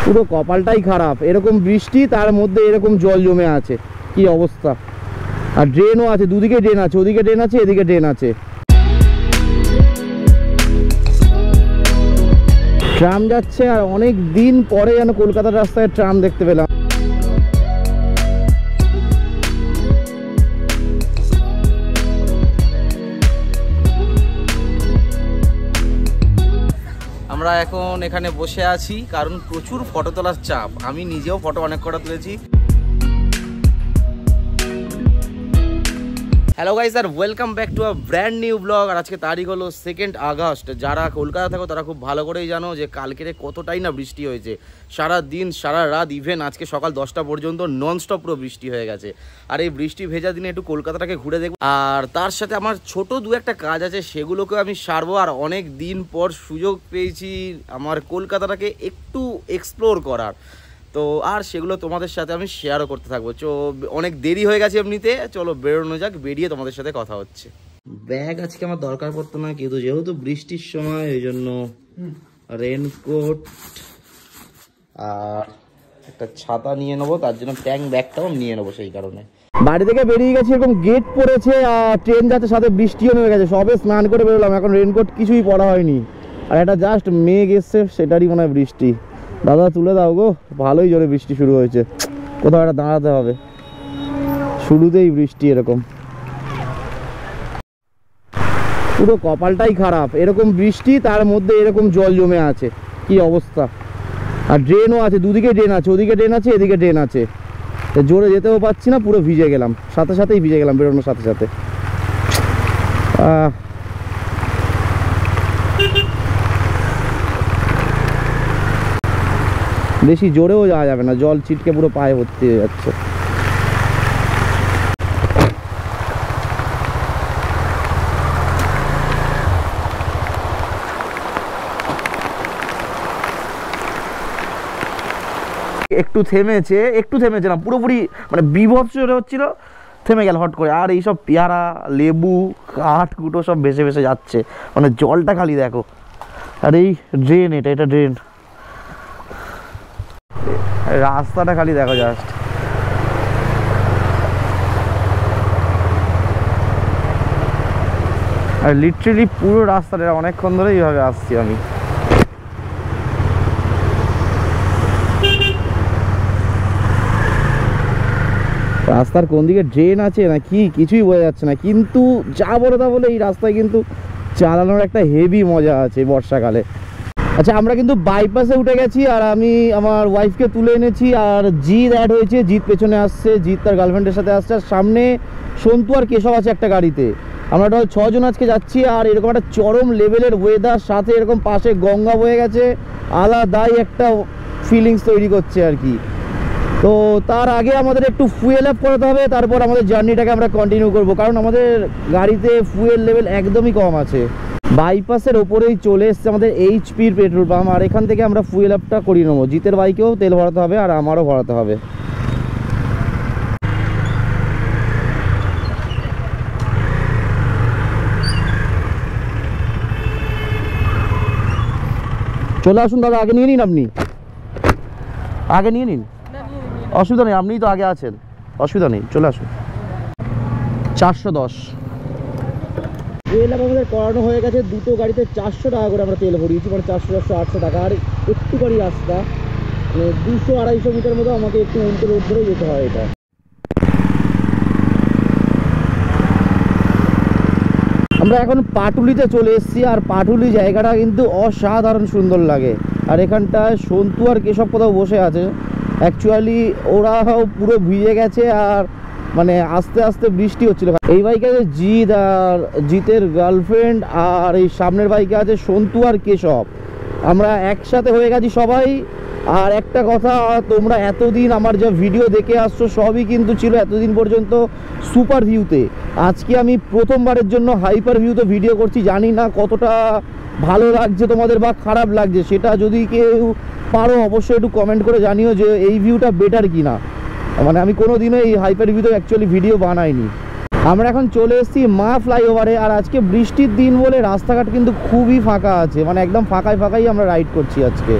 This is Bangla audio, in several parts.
পুরো কপালটাই খারাপ, এরকম বৃষ্টি তার মধ্যে এরকম জল জমে আছে, কি অবস্থা। আর ড্রেনও আছে, দুদিকে ড্রেন আছে, ওদিকে ড্রেন আছে, এদিকে ড্রেন আছে। ট্রাম যাচ্ছে, আর অনেক দিন পরে যেন কলকাতার রাস্তায় ট্রাম দেখতে পেলাম। আমরা এখন এখানে বসে আছি কারণ প্রচুর ফটো তোলার চাপ। আমি নিজেও ফটো অনেক কটা তুলেছি। হ্যালো গাইস, আর welcome back to a brand new blog. আর আজকে তারিখ হলো 2 আগস্ট। যারা কলকাতা থাকো তারা খুব ভালো করেই জানো যে কালকেরে কতটাই না বৃষ্টি হয়েছে। সারা দিন সারা রাত, ইভেন আজকে সকাল 10টা পর্যন্ত ননস্টপ পুরো বৃষ্টি হয়ে গেছে। আর এই বৃষ্টি ভেজা দিনে একটু কলকাতাটাকে ঘুরে দেখবো, আর তার সাথে আমার ছোট দু একটা কাজ আছে, সেগুলোকেও আমি সারবো। আর অনেক দিন পর সুযোগ পেয়েছি আমার কলকাতাটাকে একটু এক্সপ্লোর করার, তো আর সেগুলো তোমাদের সাথে আমি শেয়ারও করতে থাকবো। অনেক দেরি হয়ে গেছে এমনিতে, চলো বেরোনো যাক, বেরিয়ে তোমাদের সাথে কথা হচ্ছে। ব্যাগ আজকে আমার দরকার পড়তো না, কিন্তু যেহেতু বৃষ্টির সময় ওই জন্য রেনকোট আর একটা ছাতা নিয়ে নেবো, তার জন্য ট্যাঙ্ক ব্যাগটাও নিয়ে নেবো। সেই কারণে বাড়ি থেকে বেরিয়ে গেছি, এরকম গেট পড়েছে আর ট্রেন যাচ্ছে, সাথে বৃষ্টিও নেমে গেছে। সবে স্নান করে বেরোলাম, এখন রেনকোট কিছুই পরা হয়নি। আর একটা জাস্ট মেঘ এসছে, সেটারই মনে হয় বৃষ্টি। দাদা তুলে দাও গো, ভালোই জোরে বৃষ্টি শুরু হয়েছে, কোথাও একটা দাঁড়াতে হবে। শুরুতেই বৃষ্টি এরকম, পুরো কপালটাই খারাপ, এরকম বৃষ্টি তার মধ্যে এরকম জল জমে আছে, কি অবস্থা। আর ড্রেনও আছে, দুদিকে ড্রেন আছে, ওদিকে ড্রেন আছে, এদিকে ড্রেন আছে। জোরে যেতেও পাচ্ছি না, পুরো ভিজে গেলাম, সাথে সাথেই ভিজে গেলাম বেরোনোর সাথে সাথে। বেশি জোরেও যাওয়া যাবে না, জল ছিটকে পুরো পায়ে ভর্তি হয়ে যাচ্ছে। একটু থেমেছে না, পুরোপুরি মানে বিভৎস হচ্ছিল, থেমে গেল হট করে। আর এইসব পেয়ারা, লেবু, কাঠ কুটো সব ভেসে ভেসে যাচ্ছে, মানে জলটা খালি দেখো। আর এই ড্রেন, এটা ড্রেন, রাস্তাটা খালি দেখো জাস্ট। আর লিটারেলি পুরো রাস্তাটা অনেকক্ষণ ধরে এইভাবে আসছি আমি। রাস্তার কোন দিকে ড্রেন আছে না কি কিছুই বোঝা যাচ্ছে না, কিন্তু যা বলে তা বলে এই রাস্তায় কিন্তু চালানোর একটা হেভি মজা আছে বর্ষাকালে। আচ্ছা, আমরা কিন্তু বাইপাসে উঠে গেছি, আর আমি আমার ওয়াইফকে তুলে এনেছি, আর জিৎ অ্যাড হয়েছে। জিৎ পেছনে আসছে, জিৎ তার গার্লফ্রেন্ডের সাথে আসছে, আর সামনে সন্তু আর কেশব আছে একটা গাড়িতে। আমরা টোটাল 6 জন আজকে যাচ্ছি। আর এরকম একটা চরম লেভেলের ওয়েদার, সাথে এরকম পাশে গঙ্গা বয়ে গেছে, আলাদাই একটা ফিলিংস তৈরি করছে আর কি। তো তার আগে আমাদের একটু ফুয়েল আপ করাতে হবে, তারপর আমাদের জার্নিটাকে আমরা কন্টিনিউ করব, কারণ আমাদের গাড়িতে ফুয়েল লেভেল একদমই কম আছে। বাইপাসের ওপরেই চলে এসছে আমাদের এইচপির পেট্রোল পাম্প, আর এখান থেকে আমরা ফুয়েল আপটা করিয়ে নেবো। জিতের বাইকেও তেল ভরাতে হবে, আর আমারও ভরাতে হবে। চলে আসুন দাদা, আগে নিয়ে নিন, আপনি আগে নিয়ে নিন, অসুবিধা নেই, আপনিই তো আগে আছেন, অসুবিধা নেই, চলে আসুন। 410 তেল আমাদের করানো হয়ে গেছে। দুটো গাড়িতে 400 টাকা করে আমরা তেল ভরিয়েছি, মানে 400, 800 টাকা। আর একটুখানি রাস্তা, মানে 200-250 মিটার মতো আমাকে একটু উল্টো রোড ধরে যেতে হয়। এটা আমরা এখন পাটুলিতে চলে এসেছি, আর পাটুলি জায়গাটা কিন্তু অসাধারণ সুন্দর লাগে। আর এখানটায় সন্তু আর কেশব কোথাও বসে আছে, অ্যাকচুয়ালি ওরাও পুরো ভিজে গেছে, আর মানে আস্তে আস্তে বৃষ্টি হচ্ছিল। এই বাইকে আছে জিৎ আর জিতের গার্লফ্রেন্ড, আর এই সামনের বাইকে আছে সন্তু আর কেশব। আমরা একসাথে হয়ে গেছি সবাই। আর একটা কথা, তোমরা এতদিন আমার যা ভিডিও দেখে আসছো সবই কিন্তু ছিল এতদিন পর্যন্ত সুপার ভিউতে। আজকে আমি প্রথমবারের জন্য হাইপার ভিউতে ভিডিও করছি। জানি না কতটা ভালো লাগছে তোমাদের বা খারাপ লাগছে, সেটা যদি কেউ পারো অবশ্যই একটু কমেন্ট করে জানিও যে এই ভিউটা বেটার কি না। মানে আমি কোনো দিনও এই হাইপার ভিউতে অ্যাকচুয়ালি ভিডিও বানাইনি। আমরা এখন চলে এসেছি মা ফ্লাইওভারে, আর আজকে বৃষ্টির দিন বলে রাস্তাঘাট কিন্তু খুবই ফাঁকা আছে, মানে একদম ফাঁকাই আমরা রাইড করছি আজকে।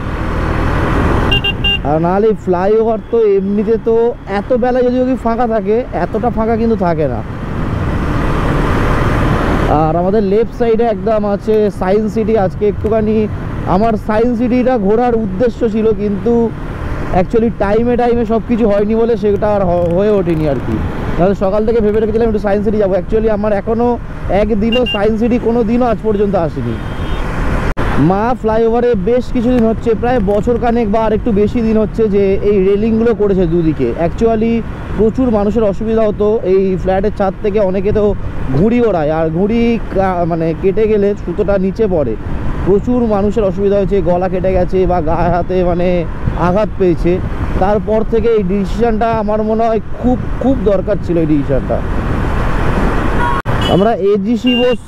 আর নাহলে ফ্লাইওভার তো এমনিতে তো এত বেলায় যদি ফাঁকা থাকে, এতটা ফাঁকা কিন্তু থাকে না। আর আমাদের লেফট সাইডে একদম আছে সায়েন্স সিটি। আজকে একটুখানি আমার সায়েন্স সিটিটা ঘোরার উদ্দেশ্য ছিল, কিন্তু অ্যাকচুয়ালি টাইমে সব কিছু হয়নি বলে সেটা আর হয়ে ওঠেনি আর কি। তাহলে সকাল থেকে ভেবে রেখেছিলাম একটু সায়েন্স সিটি যাবো। অ্যাকচুয়ালি আমার এখনও একদিনও সায়েন্স সিটি কোনো দিনও আজ পর্যন্ত আসেনি। মা ফ্লাইওভারে বেশ কিছুদিন হচ্ছে, প্রায় বছর কানেক বা আর একটু বেশি দিন হচ্ছে যে এই রেলিংগুলো করেছে দুদিকে। অ্যাকচুয়ালি প্রচুর মানুষের অসুবিধা হতো। এই ফ্ল্যাটের ছাদ থেকে অনেকে তো ঘুড়ি ওড়ায়, আর ঘুড়ি মানে কেটে গেলে সুতোটা নিচে পড়ে। প্রচুর মানুষের অসুবিধা হয়েছে, গলা কেটে গেছে বা গায়ে হাতে মানে আঘাত পেয়েছে। তারপর থেকে এই ডিসিশানটা আমার মনে হয় খুব খুব দরকার ছিল। এই ডিসিশানটা আমরা এজিসি বোস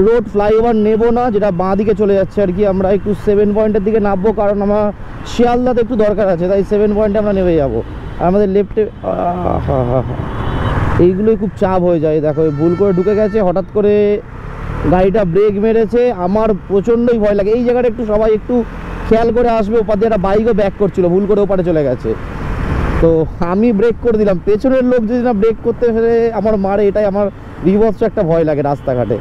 রোড ফ্লাইওভার নেব না, যেটা বাঁ দিকে চলে যাচ্ছে আর কি। আমরা একটু 7 পয়েন্টের দিকে নামবো, কারণ আমার শিয়ালদাতে একটু দরকার আছে, তাই 7 পয়েন্টে আমরা নেমে যাবো। আর আমাদের লেফটে এইগুলোই খুব চাপ হয়ে যায়। দেখো ভুল করে ঢুকে গেছে, হঠাৎ করে গাড়িটা ব্রেক মেরেছে। আমার প্রচণ্ডই ভয় লাগে এই জায়গাটা। একটু সবাই একটু খেয়াল করে আসবে। ওপার দিয়ে একটা বাইকও ব্যাক করছিল, ভুল করে ওপারে চলে গেছে। তো আমি ব্রেক করে দিলাম, পেছনের লোক যদি না ব্রেক করতে ফেলে আমার মারে, এটাই আমার বিভৎস একটা ভয় লাগে রাস্তাঘাটে।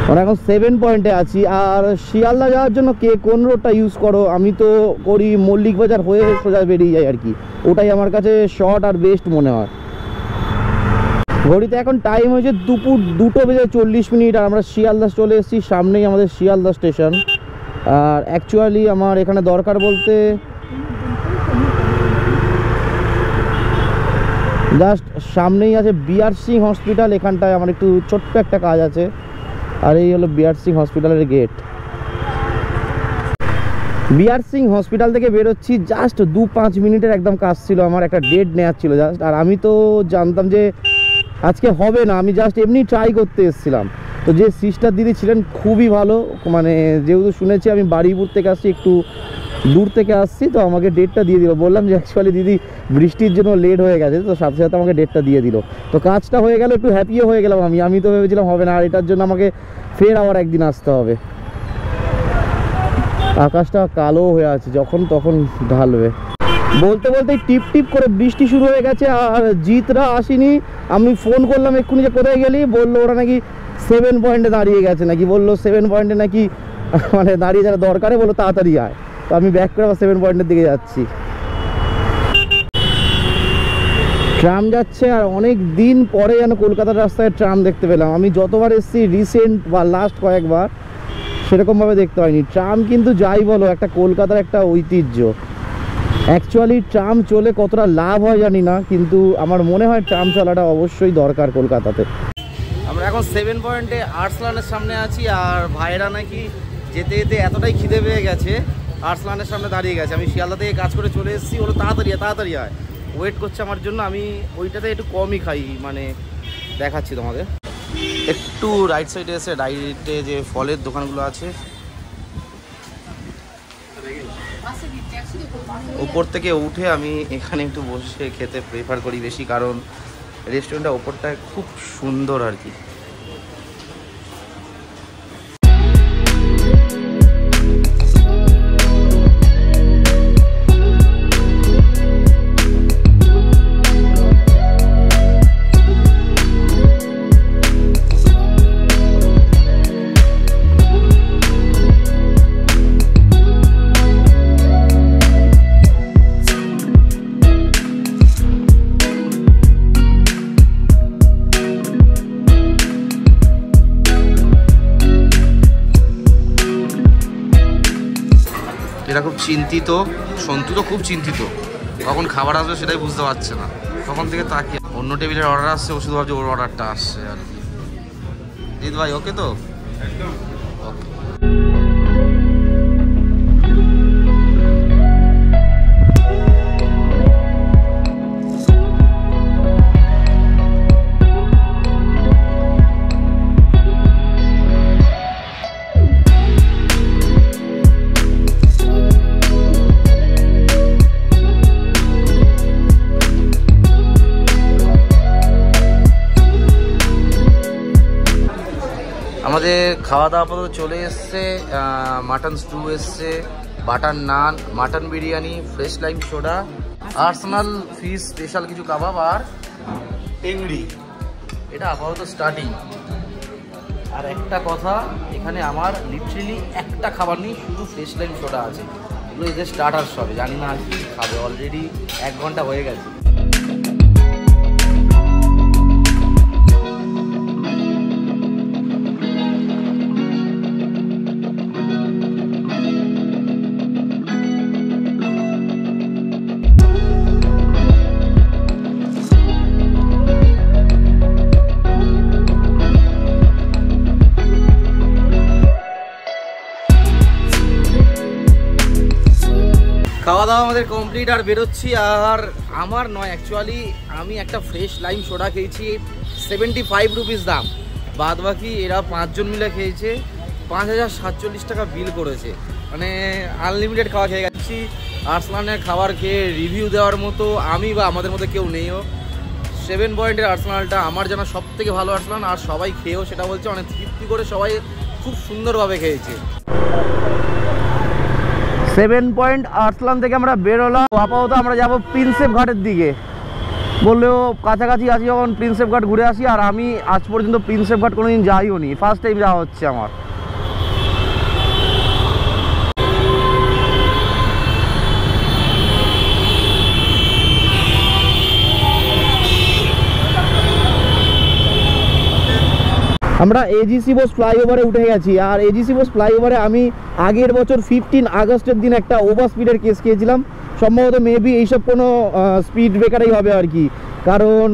আমরা এখন 7 পয়েন্টে আছি। আর শিয়ালদা যাওয়ার জন্য কে কোন রোডটা ইউজ করো? আমি তো করি মল্লিক বাজার হয়ে সোজা বেরিয়ে যাই আর কি। ওটাই আমার কাছে শর্ট আর বেস্ট মনে হয়। ঘড়িতে এখন টাইম হয়েছে দুপুর 2:40। আর আমরা শিয়ালদা চলে এসেছি, সামনেই আমাদের শিয়ালদা স্টেশন। আর অ্যাকচুয়ালি আমার এখানে দরকার বলতে জাস্ট সামনেই আছে বিআর সিং হসপিটাল। এখানটায় আমার একটু ছোট্ট একটা কাজ আছে। আর এই হলো বিআর সিং হসপিটালের গেট। বিআর সিং হসপিটাল থেকে বেরোচ্ছি, জাস্ট 2-5 মিনিটের একদম কাজ ছিল। আমার একটা ডেট নেওয়ার ছিল জাস্ট। আর আমি তো জানতাম যে আজকে হবে না, আমি জাস্ট এমনি ট্রাই করতে এসেছিলাম। তো যে সিস্টার দিদি ছিলেন খুবই ভালো, মানে যেহেতু শুনেছি আমি বারুইপুর থেকে আসছি, একটু দূর থেকে আসছি, তো আমাকে ডেটটা দিয়ে দিল। বললাম যে অ্যাকচুয়ালি দিদি বৃষ্টির জন্য লেট হয়ে গেছে, তো সাথে সাথে আমাকে ডেটটা দিয়ে দিল। তো কাজটা হয়ে গেল, একটু হ্যাপিও হয়ে গেলাম আমি তো ভেবেছিলাম হবে না, আর এটার জন্য আমাকে ফের আবার একদিন আসতে হবে। আকাশটা কালো হয়ে আছে, যখন তখন ঢালবে। বলতে বলতেই টিপ টিপ করে বৃষ্টি শুরু হয়ে গেছে। আর জিতরা আসেনি। আমি ফোন করলাম এক্ষুনি যে কোথায় গেলি, বললো ওরা নাকি 7 পয়েন্টে দাঁড়িয়ে গেছে নাকি, বললো 7 পয়েন্টে নাকি মানে দাঁড়িয়ে যারা দরকারে বললো তাড়াতাড়ি আয়। তো আমি ব্যাক করে আবার 7 পয়েন্টের দিকে যাচ্ছি। ট্রাম যাচ্ছে, আর অনেক দিন পরে যেন কলকাতার রাস্তায় ট্রাম দেখতে পেলাম। আমি যতবার এসেছি রিসেন্ট বা লাস্ট কয়েকবার সেরকমভাবে দেখতে হয়নি। ট্রাম কিন্তু যাই বলো একটা কলকাতার একটা ঐতিহ্য। অ্যাকচুয়ালি ট্রাম চলে কতটা লাভ হয় জানি না, কিন্তু আমার মনে হয় ট্রাম চলাটা অবশ্যই দরকার কলকাতাতে। আমরা এখন 7 পয়েন্টে আর্সলানের সামনে আছি। আর ভাইরা নাকি যেতে যেতে এতটাই খিদে পেয়ে গেছে, আর্সলানের সামনে দাঁড়িয়ে গেছে। আমি শিয়ালদা থেকে কাজ করে চলে এসেছি, ওরা তাড়াতাড়ি আয়, ওয়েট করছে আমার জন্য। আমি ওইটাতে একটু কমই খাই, মানে দেখাচ্ছি তোমাদের। একটু রাইট সাইডে এসে রাইটে যে ফলের দোকানগুলো আছে, উপর থেকে উঠে আমি এখানে একটু বসে খেতে প্রেফার করি বেশি, কারণ রেস্টুরেন্টটা ওপরটা খুব সুন্দর আর কি। এরা খুব চিন্তিত, সন্তু তো খুব চিন্তিত, কখন খাবার আসবে সেটাই বুঝতে পারছে না। তখন থেকে তাকিয়ে অন্য টেবিলের অর্ডার আসছে, ও শুধু ভাবছে ওর অর্ডারটা আসছে আর কি। জিৎ ভাই ওকে তো? ওকে। আমাদের খাওয়া দাওয়া আপাতত চলে এসছে, মাটন স্টু এসছে, butter naan, mutton biryani, fresh lime soda, আর্সেনাল ফিশ স্পেশাল কিছু কাবাব আর টেংরি। এটা আপাতত স্টার্টিং। আর একটা কথা, এখানে আমার লিটারেলি একটা খাবার নেই, শুধু ফ্রেশ লাইম সোডা আছে। এগুলো এদের স্টার্টার সবে, জানি না আর কি খাবে। অলরেডি 1 ঘন্টা হয়ে গেছে। খাওয়া দাওয়া আমাদের কমপ্লিট আর বেরোচ্ছি। আর আমার নয়, অ্যাকচুয়ালি আমি একটা ফ্রেশ লাইম সোডা খেয়েছি, 75 রুপিস দাম। বাদ বাকি এরা 5 জন মিলে খেয়েছে, 5047 টাকা বিল করেছে। মানে আনলিমিটেড খাওয়া খেয়ে গেছি। আর্সেনালের খাবার খেয়ে রিভিউ দেওয়ার মতো আমি বা আমাদের মধ্যে কেউ নেইও। 7 পয়েন্টের আর্সেনালটা আমার জানা সব থেকে ভালো আর্সেনাল। আর সবাই খেয়েও সেটা বলছে, অনেক তৃপ্তি করে সবাই খুব সুন্দরভাবে খেয়েছে। 7 পয়েন্ট আর্সেনাল থেকে আমরা বেরোলাম। আপাতত আমরা যাব প্রিন্সেপ ঘাটের দিকে। বললেও কাছাকাছি আছি, যখন প্রিন্সেপ ঘাট ঘুরে আসি। আর আমি আজ পর্যন্ত প্রিন্সেপ ঘাট কোনোদিন যাইও নি, ফার্স্ট টাইম যাওয়া হচ্ছে আমার। আমরা এজিসি বোস ফ্লাইওভারে উঠে গেছি। আর এজিসি বোস ফ্লাইওভারে আমি আগের বছর 15 আগস্টের দিন একটা ওভার স্পিডের কেস খেয়েছিলাম। সম্ভবত মেবি এইসব কোনো স্পিড ব্রেকারই হবে আর কি। কারণ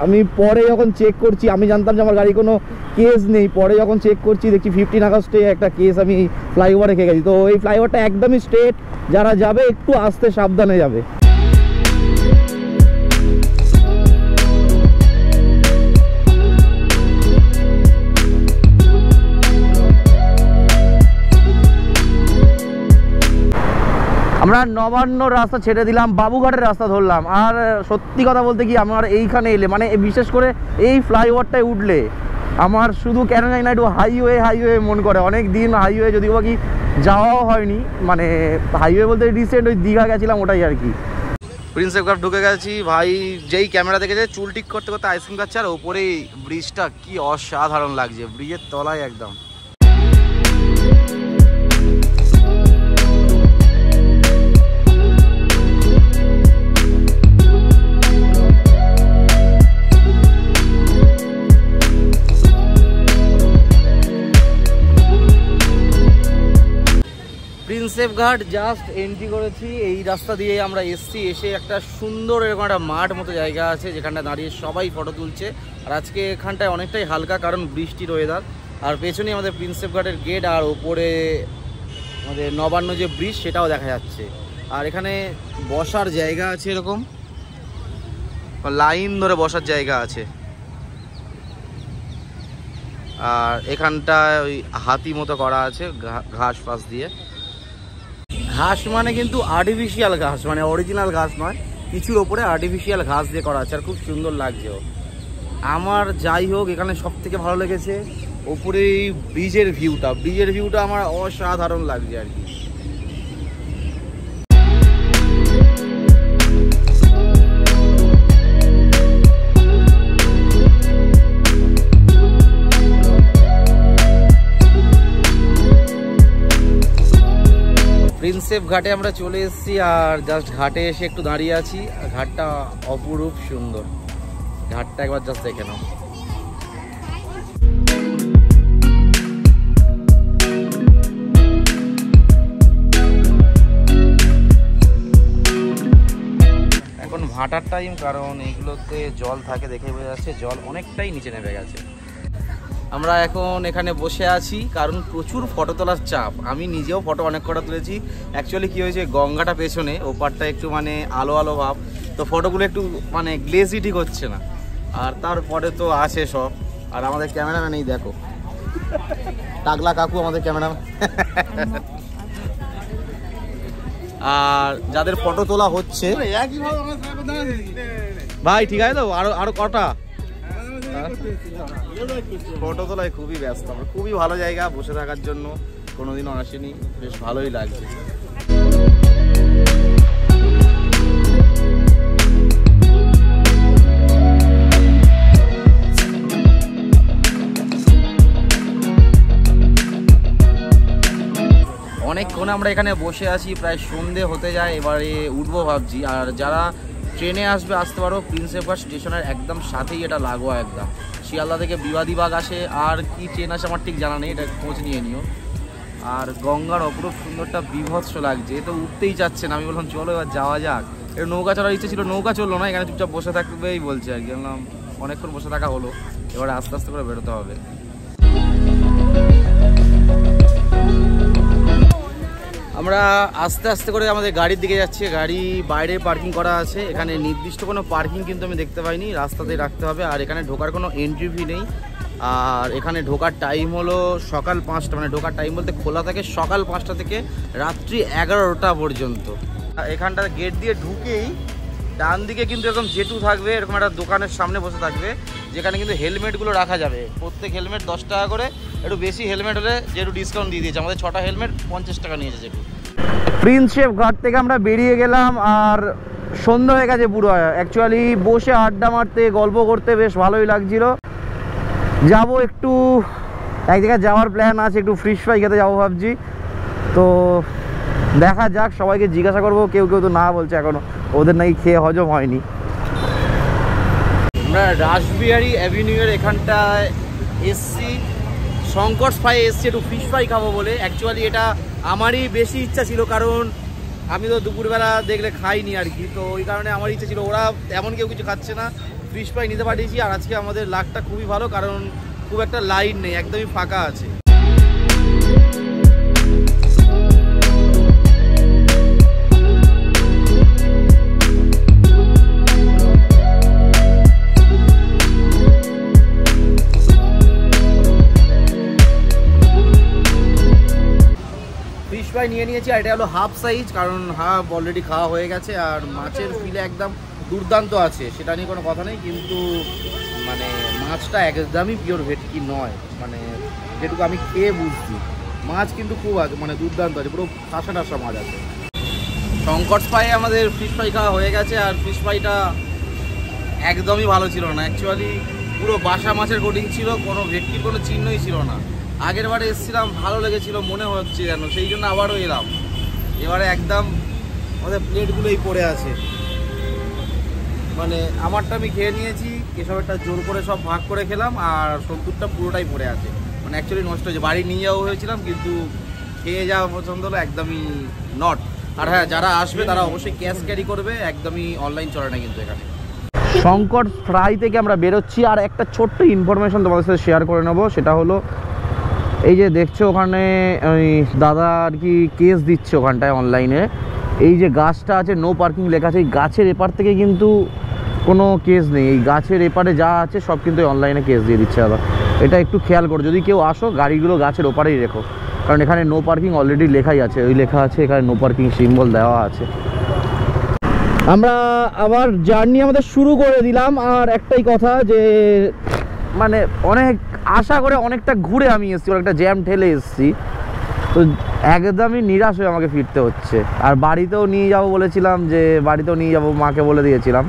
আমি পরে যখন চেক করছি, আমি জানতাম যে আমার গাড়ি কোনো কেস নেই। পরে যখন চেক করছি দেখছি 15 আগস্টে একটা কেস আমি ফ্লাইওভারে খেয়ে গেছি। তো এই ফ্লাইওভারটা একদমই স্ট্রেট, যারা যাবে একটু আস্তে সাবধানে যাবে। আমরা নবান্ন রাস্তা ছেড়ে দিলাম, বাবুঘাটের রাস্তা ধরলাম। আর সত্যি কথা বলতে কি, আমার এইখানে এলে, মানে বিশেষ করে এই ফ্লাইওভারটায় উঠলে আমার শুধু কেন জানি না একটু হাইওয়ে মন করে। অনেক দিন হাইওয়ে যদিও বা কি যাওয়াও হয়নি, মানে হাইওয়ে বলতে রিসেন্ট ওই দীঘা গেছিলাম, ওটাই আর কি। প্রিন্সেপ ঘাট ঢুকে গেছি ভাই। যেই ক্যামেরা দেখেছে চুল ঠিক করতে করতে আইসক্রিম খাচ্ছে। আর ওপরেই ব্রিজটা কি অসাধারণ লাগছে, ব্রিজের তলায় একদম। প্রিন্সেপ ঘাট জাস্ট এন্ট্রি করেছি। এই রাস্তা দিয়ে আমরা এসছি। এসে একটা সুন্দর এরকম একটা মাঠ মতো জায়গা আছে, যেখানটা দাঁড়িয়ে সবাই ফটো তুলছে। আর আজকে এখানটায় অনেকটাই হালকা, কারণ বৃষ্টির ওয়েদার। আর পেছনেই আমাদের প্রিন্সেপ ঘাটের গেট, আর ওপরে আমাদের নবান্ন যে ব্রিজ সেটাও দেখা যাচ্ছে। আর এখানে বসার জায়গা আছে, এরকম লাইন ধরে বসার জায়গা আছে। আর এখানটায় ওই হাতি মতো করা আছে ঘাস ফাঁস দিয়ে। ঘাস মানে কিন্তু আর্টিফিশিয়াল ঘাস, মানে অরিজিনাল ঘাস নয়, কিছুর ওপরে আর্টিফিশিয়াল ঘাস দিয়ে করা আছে। আর খুব সুন্দর লাগছে। আমার যাই হোক, এখানে সব থেকে ভালো লেগেছে ওপরে এই ব্রিজের ভিউটা আমার অসাধারণ লাগছে আর কি। প্রিন্সেপ ঘাটে আমরা চলে এসেছি। আর জাস্ট ঘাটে এসে একটু দাঁড়িয়ে আছি। ঘাটটা অপরূপ সুন্দর, ঘাটটা একবার জাস্ট দেখে নাও। এখন ভাটার টাইম, কারণ এইগুলোতে জল থাকে, দেখে বোঝা যাচ্ছে জল অনেকটাই নিচে নেমে গেছে। আমরা এখন এখানে বসে আছি, কারণ প্রচুর ফটো তোলার চাপ। আমি নিজেও ফটো অনেক কটা তুলেছি। অ্যাকচুয়ালি কী হয়েছে, গঙ্গাটা পেছনে, ওপারটা একটু মানে আলো আলো ভাব, তো ফটোগুলো একটু মানে গ্লেজি ঠিক হচ্ছে না। আর তারপরে তো আছে সব। আর আমাদের ক্যামেরাম্যান এই দেখো, টাকলা কাকু আমাদের ক্যামেরাম্যান। আর যাদের ফটো তোলা হচ্ছে ভাই, ঠিক আছে তো, আরো কটা ফটো তোলায় খুবই ব্যস্ত। খুবই ভালো জায়গা বসে থাকার জন্য, কোনোদিনও আসেনি, বেশ ভালোই লাগছে। আমরা এখানে বসে আছি, প্রায় সন্ধে হতে যায়, এবারে উঠবো ভাবছি। আর যারা ট্রেনে আসতে পারো, প্রিন্সেপ ঘাট স্টেশনের একদম সাথেই এটা লাগোয়া, একদম শিয়ালদা থেকে বিবাদীবাগ আসে, আর কি ট্রেন আসে আমার ঠিক জানা নেই, এটা খোঁজ নিয়ে নিও। আর গঙ্গার অপরূপ সুন্দরটা বিভৎস লাগছে, তো উঠতেই চাচ্ছে না। আমি বললাম চলো এবার যাওয়া যাক। এর নৌকা চড়ার ইচ্ছে ছিল, নৌকা চললো না, এখানে চুপচাপ বসে থাকবেই বলছে আর কি। বললাম অনেকক্ষণ বসে থাকা হলো, এবারে আস্তে আস্তে করে বেরোতে হবে। আমরা আস্তে আস্তে করে আমাদের গাড়ির দিকে যাচ্ছি। গাড়ি বাইরে পার্কিং করা আছে, এখানে নির্দিষ্ট কোনো পার্কিং কিন্তু আমি দেখতে পাইনি, রাস্তাতেই রাখতে হবে। আর এখানে ঢোকার কোনো এন্ট্রি ফি নেই। আর এখানে ঢোকার টাইম হলো সকাল 5টা, মানে ঢোকার টাইম বলতে খোলা থাকে সকাল 5টা থেকে রাত্রি 11টা পর্যন্ত। এখানটা গেট দিয়ে ঢুকেই ডান দিকে কিন্তু এরকম জেটু থাকবে, এরকম একটা দোকানের সামনে বসে থাকবে, যেখানে কিন্তু হেলমেটগুলো রাখা যাবে। প্রত্যেক হেলমেট 10 টাকা করে, একটু বেশি হেলমেট হলে যেটু ডিসকাউন্ট দিয়ে দিয়েছে। আমাদের 6টা হেলমেট 50 টাকা নিয়েছে যেটু। প্রিন্সেপ ঘাট থেকে আমরা বেরিয়ে গেলাম, আর সন্ধ্যা হয়ে গেছে পুরো। অ্যাকচুয়ালি বসে আড্ডা মারতে গল্প করতে বেশ ভালোই লাগছিল। যাবো একটু এক জায়গায় যাওয়ার প্ল্যান আছে, একটু ফিশ ফ্রাই খেতে যাবো ভাবছি। তো দেখা যাক, সবাইকে জিজ্ঞাসা করবো, কেউ কেউ তো না বলছে এখনো, ওদের নাকি খেয়ে হজম হয়নি। আমরা রাসবিহারী অ্যাভিনিউয়ের এখানটায় এসছি, শঙ্কর ফ্রাই এসছি একটু ফিশ ফ্রাই খাবো বলে। অ্যাকচুয়ালি এটা আমারই বেশি ইচ্ছা ছিল, কারণ আমি তো দুপুরবেলা দেখলে খাইনি আর কি, তো ওই কারণে আমার ইচ্ছা ছিল। ওরা তেমন কেউ কিছু খাচ্ছে না, ফিশ ফ্রাই নিতে পাঠিয়েছি। আর আজকে আমাদের লাকটা খুবই ভালো, কারণ খুব একটা লাইন নেই, একদমই ফাঁকা আছে। ফিশ ফ্রাই নিয়ে নিয়েছি, আর এটা হলো হাফ সাইজ, কারণ হাফ অলরেডি খাওয়া হয়ে গেছে। আর মাছের ফিলে একদম দুর্দান্ত আছে, সেটা নিয়ে কোনো কথা নেই, কিন্তু মানে মাছটা একদমই পিওর ভেটকি নয়, মানে যেটুকু আমি খেয়ে বুঝছি। মাছ কিন্তু খুব আছে, মানে দুর্দান্ত আছে, পুরো ঠাসা ঠাসা মাছ আছে। শঙ্কর ফ্রাই আমাদের ফিশ ফ্রাই খাওয়া হয়ে গেছে, আর ফিশ ফ্রাইটা একদমই ভালো ছিল না। অ্যাকচুয়ালি পুরো বাসা মাছের কোটিং ছিল, কোনো ভেটকির কোনো চিহ্নই ছিল না। আগের বারে এসেছিলাম, ভালো লেগেছিল মনে হচ্ছে যেন, সেই জন্য আবারও এলাম। এবারে একদম আমাদের প্লেটগুলোই পড়ে আছে, মানে আমারটা আমি খেয়ে নিয়েছি, এসবেরটা জোর করে সব ভাগ করে খেলাম, আর 70টা পুরোটাই পড়ে আছে, মানে অ্যাকচুয়ালি নষ্ট হয়েছে। বাড়ি নিয়ে যাওয়া হয়েছিলাম, কিন্তু খেয়ে যাওয়া পছন্দ হলো একদমই নট। আর হ্যাঁ, যারা আসবে তারা অবশ্যই ক্যাশ ক্যারি করবে, একদমই অনলাইন চলে না কিন্তু এখানে। শঙ্কর ফ্রাই থেকে আমরা বেরোচ্ছি, আর একটা ছোট্ট ইনফরমেশন তোমাদের সাথে শেয়ার করে নেবো। সেটা হলো এই যে দেখছো ওখানে ওই দাদা আর কি কেস দিচ্ছে ওখানটায় অনলাইনে, এই যে গাছটা আছে নো পার্কিং লেখা আছে, এই গাছের এপার থেকে কিন্তু কোনো কেস নেই, এই গাছের এপারে যা আছে সব কিন্তু অনলাইনে কেস দিয়ে দিচ্ছে দাদা। এটা একটু খেয়াল করো, যদি কেউ আসো গাড়িগুলো গাছের ওপারেই রেখো, কারণ এখানে নো পার্কিং অলরেডি লেখাই আছে, ওই লেখা আছে এখানে নো পার্কিং সিম্বল দেওয়া আছে। আমরা আবার জার্নি আমাদের শুরু করে দিলাম। আর একটাই কথা যে মানে অনেক আশা করে অনেকটা ঘুরে আমি এসেছি, অনেকটা জ্যাম ঠেলে এসেছি, তো একদমই নিরাশ হয়ে আমাকে ফিরতে হচ্ছে। আর বাড়িতেও নিয়ে যাবো বলেছিলাম, যে বাড়িতেও নিয়ে যাবো, মাকে বলে দিয়েছিলাম,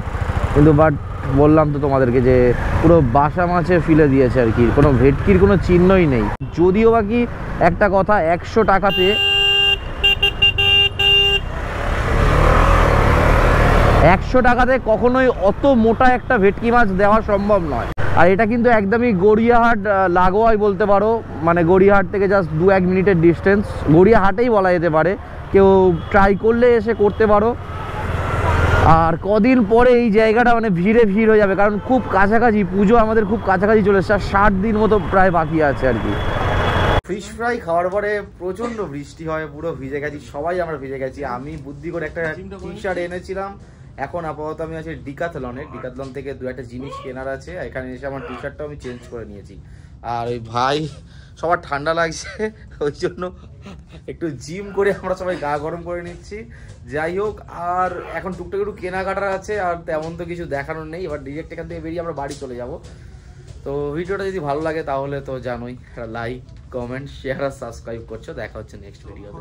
কিন্তু বাট বললাম তো তোমাদেরকে যে পুরো বাসা মাছে ফেলে দিয়েছে আর কি, কোনো ভেটকির কোনো চিহ্নই নেই। যদিও বাকি একটা কথা, 100 টাকাতে 100 টাকাতে কখনোই অত মোটা একটা ভেটকি মাছ দেওয়া সম্ভব নয়। আর এটা কিন্তু একদমই গড়িয়াহাট লাগোয়াই বলতে পারো, মানে গড়িয়াহাট থেকে জাস্ট 2-1 মিনিটের ডিস্টেন্স, গড়িয়াহাটেই বলা যেতে পারে। কেউ ট্রাই করলে এসে করতে পারো। আর কদিন পরে এই জায়গাটা মানে ভিড়ে ভিড় হয়ে যাবে, কারণ খুব কাছাকাছি পুজো, আমাদের খুব কাছাকাছি চলে এসছে, আর 60 দিন মতো প্রায় বাকি আছে আর কি। ফিশ ফ্রাই খাওয়ার পরে প্রচণ্ড বৃষ্টি হয়, পুরো ভিজে গেছি, সবাই আমরা ভিজে গেছি। আমি বুদ্ধি করে একটা টি শার্ট এনেছিলাম, এখন আপাতত আমি আছি ডিকাথলনে, ডিকাথলন থেকে 2-1 জিনিস কেনার আছে, এখানে এসে আমার টি শার্টটা আমি চেঞ্জ করে নিয়েছি। আর ওই ভাই সবার ঠান্ডা লাগছে, ওই জন্য একটু জিম করে আমরা সবাই গা গরম করে নিচ্ছি। যাই হোক, আর এখন টুকটাক একটু কেনাকাটার আছে, আর তেমন তো কিছু দেখানোর নেই। এবার ডিরেক্ট এখান থেকে বেরিয়ে আমরা বাড়ি চলে যাব। তো ভিডিওটা যদি ভালো লাগে তাহলে তো জানোই, লাইক, কমেন্ট, শেয়ার আর সাবস্ক্রাইব করছো। দেখা হচ্ছে নেক্সট ভিডিওতে।